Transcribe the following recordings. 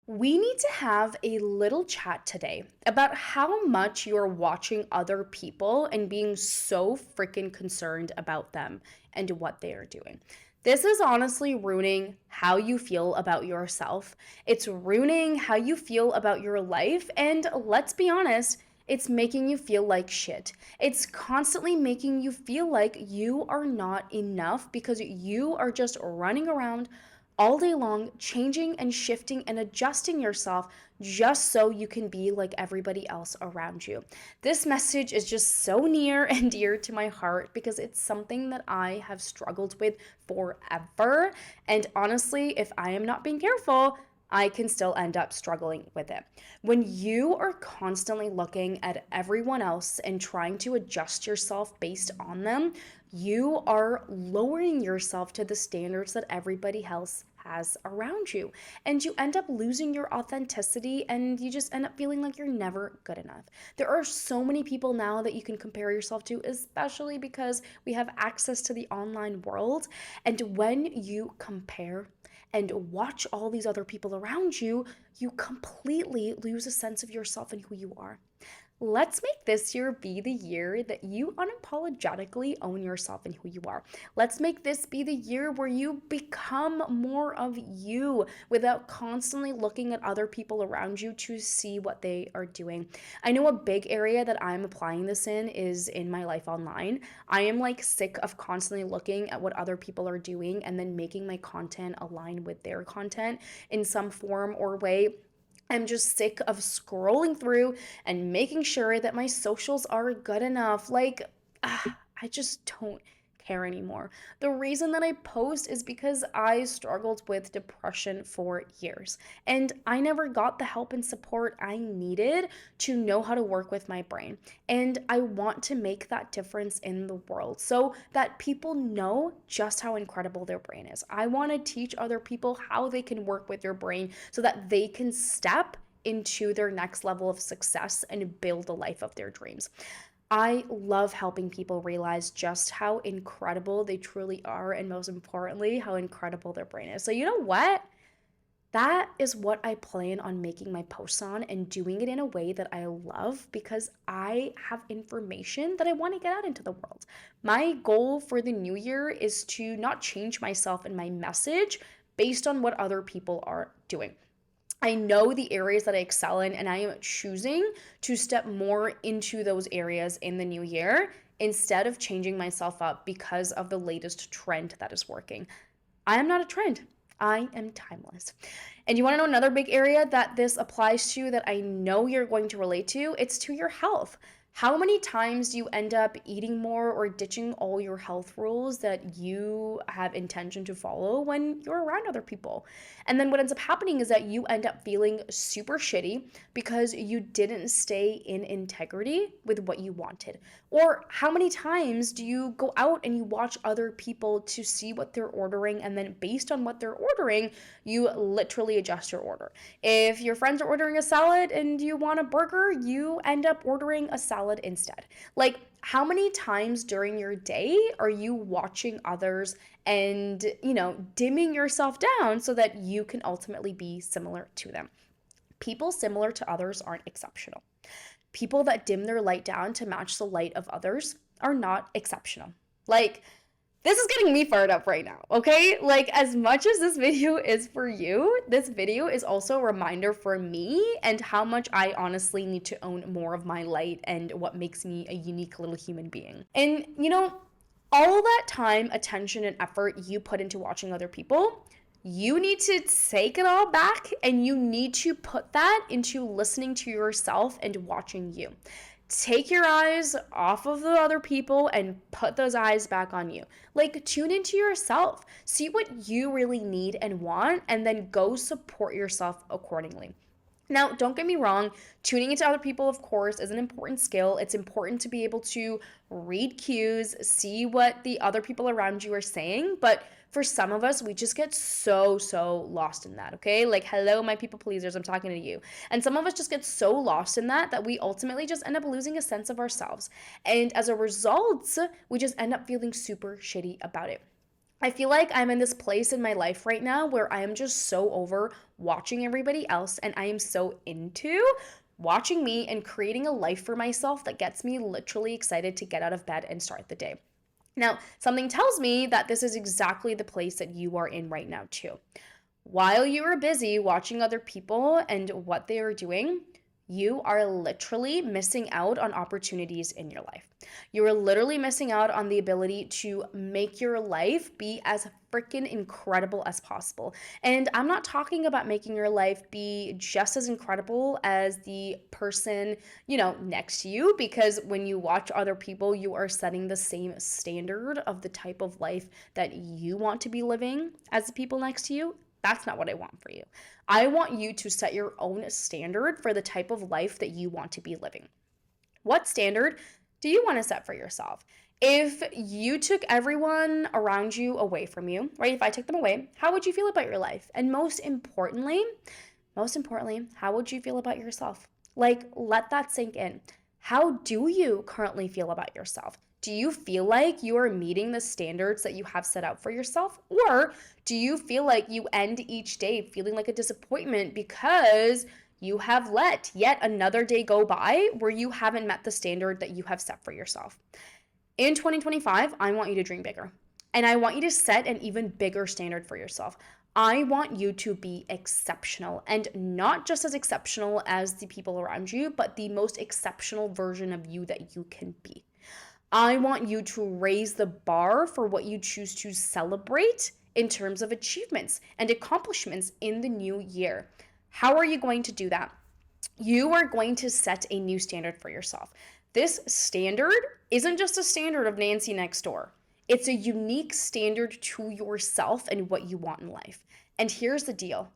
We need to have a little chat today about how much you're watching other people and being so freaking concerned about them and what they are doing. This is honestly ruining how you feel about yourself. It's ruining how you feel about your life. And let's be honest, it's making you feel like shit. It's constantly making you feel like you are not enough because you are just running around all day long, changing and shifting and adjusting yourself just so you can be like everybody else around you. This message is just so near and dear to my heart because it's something that I have struggled with forever. And honestly, if I am not being careful, I can still end up struggling with it. When you are constantly looking at everyone else and trying to adjust yourself based on them, you are lowering yourself to the standards that everybody else has around you. And you end up losing your authenticity and you just end up feeling like you're never good enough. There are so many people now that you can compare yourself to, especially because we have access to the online world. And when you compare, and watch all these other people around you, you completely lose a sense of yourself and who you are. Let's make this year be the year that you unapologetically own yourself and who you are. Let's make this be the year where you become more of you without constantly looking at other people around you to see what they are doing. I know a big area that I'm applying this in is in my life online. I am like sick of constantly looking at what other people are doing and then making my content align with their content in some form or way. I'm just sick of scrolling through and making sure that my socials are good enough. I just don't care anymore. The reason that I post is because I struggled with depression for years and I never got the help and support I needed to know how to work with my brain. And I want to make that difference in the world so that people know just how incredible their brain is. I want to teach other people how they can work with their brain so that they can step into their next level of success and build a life of their dreams. I love helping people realize just how incredible they truly are, and most importantly, how incredible their brain is. So, you know what? That is what I plan on making my posts on and doing it in a way that I love because I have information that I want to get out into the world. My goal for the new year is to not change myself and my message based on what other people are doing. I know the areas that I excel in, and I am choosing to step more into those areas in the new year instead of changing myself up because of the latest trend that is working. I am not a trend. I am timeless. And you want to know another big area that this applies to that I know you're going to relate to? It's to your health. How many times do you end up eating more or ditching all your health rules that you have intention to follow when you're around other people? And then what ends up happening is that you end up feeling super shitty because you didn't stay in integrity with what you wanted. Or how many times do you go out and you watch other people to see what they're ordering, and then based on what they're ordering, you literally adjust your order? If your friends are ordering a salad and you want a burger, you end up ordering a salad instead. Like, how many times during your day are you watching others and, dimming yourself down so that you can ultimately be similar to them? People similar to others aren't exceptional. People that dim their light down to match the light of others are not exceptional. Like, this is getting me fired up right now, okay? Like, as much as this video is for you, this video is also a reminder for me and how much I honestly need to own more of my light and what makes me a unique little human being. And, all that time, attention, and effort you put into watching other people, you need to take it all back and you need to put that into listening to yourself and watching you. Take your eyes off of the other people and put those eyes back on you. Like, tune into yourself. See what you really need and want, and then go support yourself accordingly. Now, don't get me wrong, tuning into other people, of course, is an important skill. It's important to be able to read cues, see what the other people around you are saying, but for some of us, we just get so lost in that, okay? Like, hello, my people pleasers, I'm talking to you. And some of us just get so lost in that we ultimately just end up losing a sense of ourselves. And as a result, we just end up feeling super shitty about it. I feel like I'm in this place in my life right now where I am just so over watching everybody else, and I am so into watching me and creating a life for myself that gets me literally excited to get out of bed and start the day. Now, something tells me that this is exactly the place that you are in right now, too. While you are busy watching other people and what they are doing, you are literally missing out on opportunities in your life. You are literally missing out on the ability to make your life be as freaking incredible as possible. And I'm not talking about making your life be just as incredible as the person, next to you, because when you watch other people, you are setting the same standard of the type of life that you want to be living as the people next to you. That's not what I want for you. I want you to set your own standard for the type of life that you want to be living. What standard do you want to set for yourself? If you took everyone around you away from you, right? If I took them away, how would you feel about your life? And most importantly, how would you feel about yourself? Like, let that sink in. How do you currently feel about yourself? Do you feel like you are meeting the standards that you have set out for yourself? Or do you feel like you end each day feeling like a disappointment because you have let yet another day go by where you haven't met the standard that you have set for yourself? In 2025, I want you to dream bigger. And I want you to set an even bigger standard for yourself. I want you to be exceptional, and not just as exceptional as the people around you, but the most exceptional version of you that you can be. I want you to raise the bar for what you choose to celebrate in terms of achievements and accomplishments in the new year. How are you going to do that? You are going to set a new standard for yourself. This standard isn't just a standard of Nancy next door. It's a unique standard to yourself and what you want in life. And here's the deal.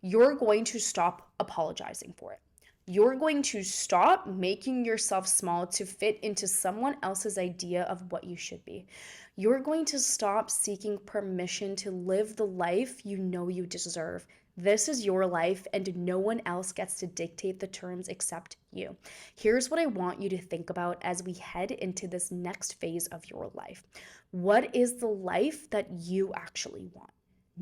You're going to stop apologizing for it. You're going to stop making yourself small to fit into someone else's idea of what you should be. You're going to stop seeking permission to live the life you know you deserve. This is your life, and no one else gets to dictate the terms except you. Here's what I want you to think about as we head into this next phase of your life. What is the life that you actually want?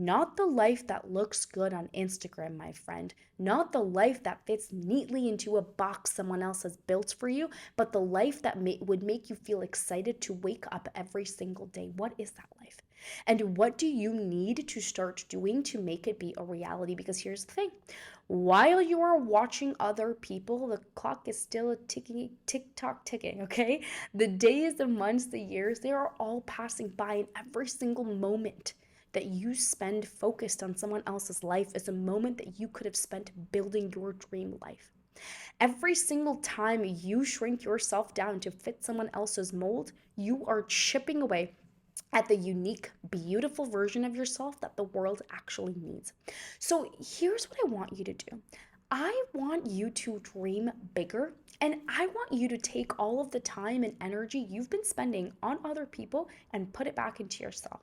Not the life that looks good on Instagram, my friend. Not the life that fits neatly into a box someone else has built for you, but the life that would make you feel excited to wake up every single day. What is that life? And what do you need to start doing to make it be a reality? Because here's the thing. While you are watching other people, the clock is still ticking, tick-tock ticking, okay? The days, the months, the years, they are all passing by, and every single moment that you spend focused on someone else's life is a moment that you could have spent building your dream life. Every single time you shrink yourself down to fit someone else's mold, you are chipping away at the unique, beautiful version of yourself that the world actually needs. So here's what I want you to do. I want you to dream bigger, and I want you to take all of the time and energy you've been spending on other people and put it back into yourself.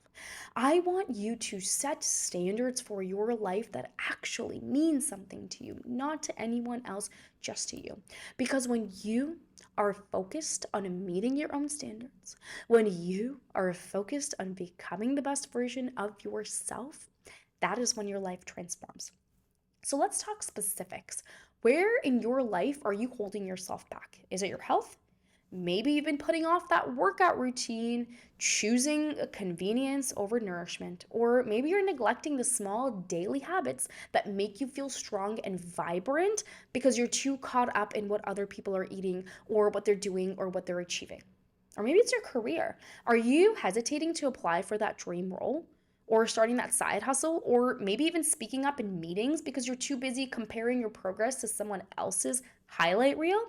I want you to set standards for your life that actually mean something to you, not to anyone else, just to you. Because when you are focused on meeting your own standards, when you are focused on becoming the best version of yourself, that is when your life transforms. So let's talk specifics. Where in your life are you holding yourself back? Is it your health? Maybe you've been putting off that workout routine, choosing convenience over nourishment, or maybe you're neglecting the small daily habits that make you feel strong and vibrant because you're too caught up in what other people are eating or what they're doing or what they're achieving. Or maybe it's your career. Are you hesitating to apply for that dream role? Or starting that side hustle, or maybe even speaking up in meetings because you're too busy comparing your progress to someone else's highlight reel?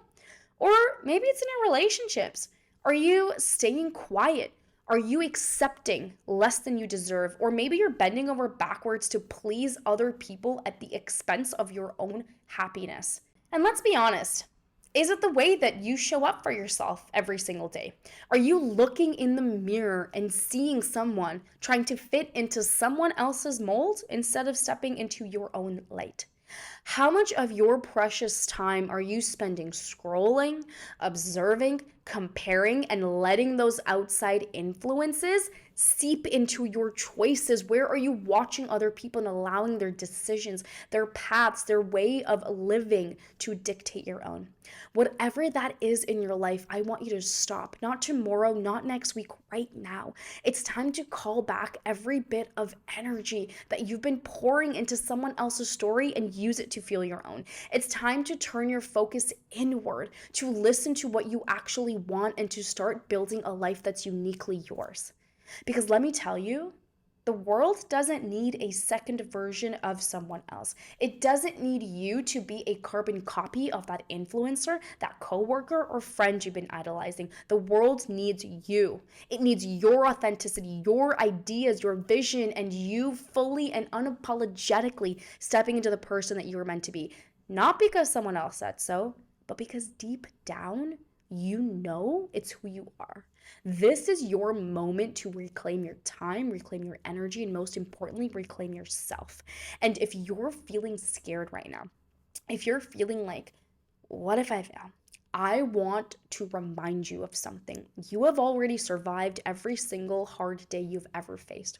Or maybe it's in your relationships. Are you staying quiet? Are you accepting less than you deserve? Or maybe you're bending over backwards to please other people at the expense of your own happiness. And let's be honest, is it the way that you show up for yourself every single day? Are you looking in the mirror and seeing someone trying to fit into someone else's mold instead of stepping into your own light? How much of your precious time are you spending scrolling, observing, comparing, and letting those outside influences seep into your choices? Where are you watching other people and allowing their decisions, their paths, their way of living to dictate your own? Whatever that is in your life, I want you to stop. Not tomorrow, not next week, right now. It's time to call back every bit of energy that you've been pouring into someone else's story and use it to fuel your own. It's time to turn your focus inward, to listen to what you actually want, and to start building a life that's uniquely yours. Because let me tell you, the world doesn't need a second version of someone else. It doesn't need you to be a carbon copy of that influencer, that coworker, or friend you've been idolizing. The world needs you. It needs your authenticity, your ideas, your vision, and you fully and unapologetically stepping into the person that you were meant to be. Not because someone else said so, but because deep down, you know it's who you are. This is your moment to reclaim your time, reclaim your energy, and most importantly, reclaim yourself. And if you're feeling scared right now, if you're feeling like, what if I fail? I want to remind you of something. You have already survived every single hard day you've ever faced.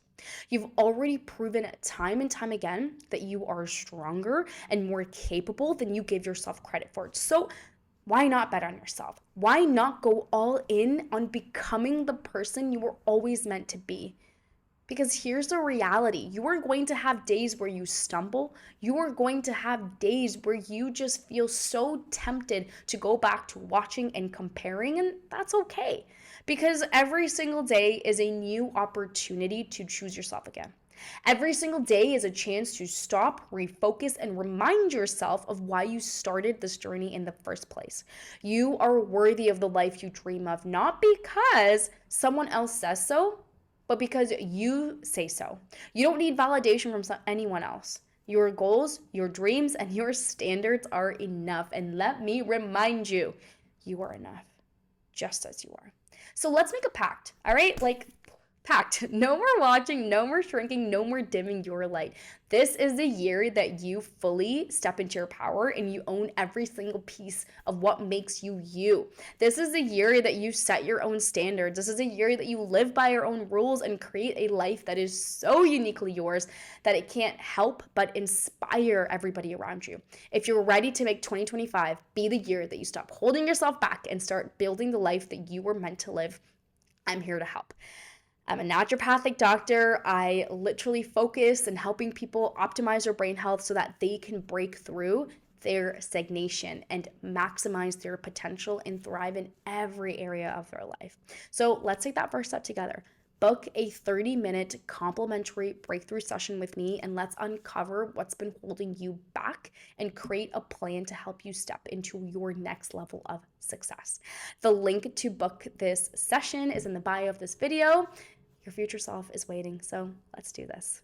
You've already proven time and time again that you are stronger and more capable than you give yourself credit for. So why not bet on yourself? Why not go all in on becoming the person you were always meant to be? Because here's the reality. You are going to have days where you stumble. You are going to have days where you just feel so tempted to go back to watching and comparing, and that's okay. Because every single day is a new opportunity to choose yourself again. Every single day is a chance to stop, refocus, and remind yourself of why you started this journey in the first place. You are worthy of the life you dream of, not because someone else says so, but because you say so. You don't need validation from anyone else. Your goals, your dreams, and your standards are enough. And let me remind you, you are enough, just as you are. So let's make a pact, all right? Like, pact. No more watching, no more shrinking, no more dimming your light. This is the year that you fully step into your power and you own every single piece of what makes you you. This is the year that you set your own standards. This is a year that you live by your own rules and create a life that is so uniquely yours that it can't help but inspire everybody around you. If you're ready to make 2025 be the year that you stop holding yourself back and start building the life that you were meant to live, I'm here to help. I'm a naturopathic doctor. I literally focus on helping people optimize their brain health so that they can break through their stagnation and maximize their potential and thrive in every area of their life. So let's take that first step together. Book a 30-minute complimentary breakthrough session with me, and let's uncover what's been holding you back and create a plan to help you step into your next level of success. The link to book this session is in the bio of this video. Your future self is waiting, so let's do this.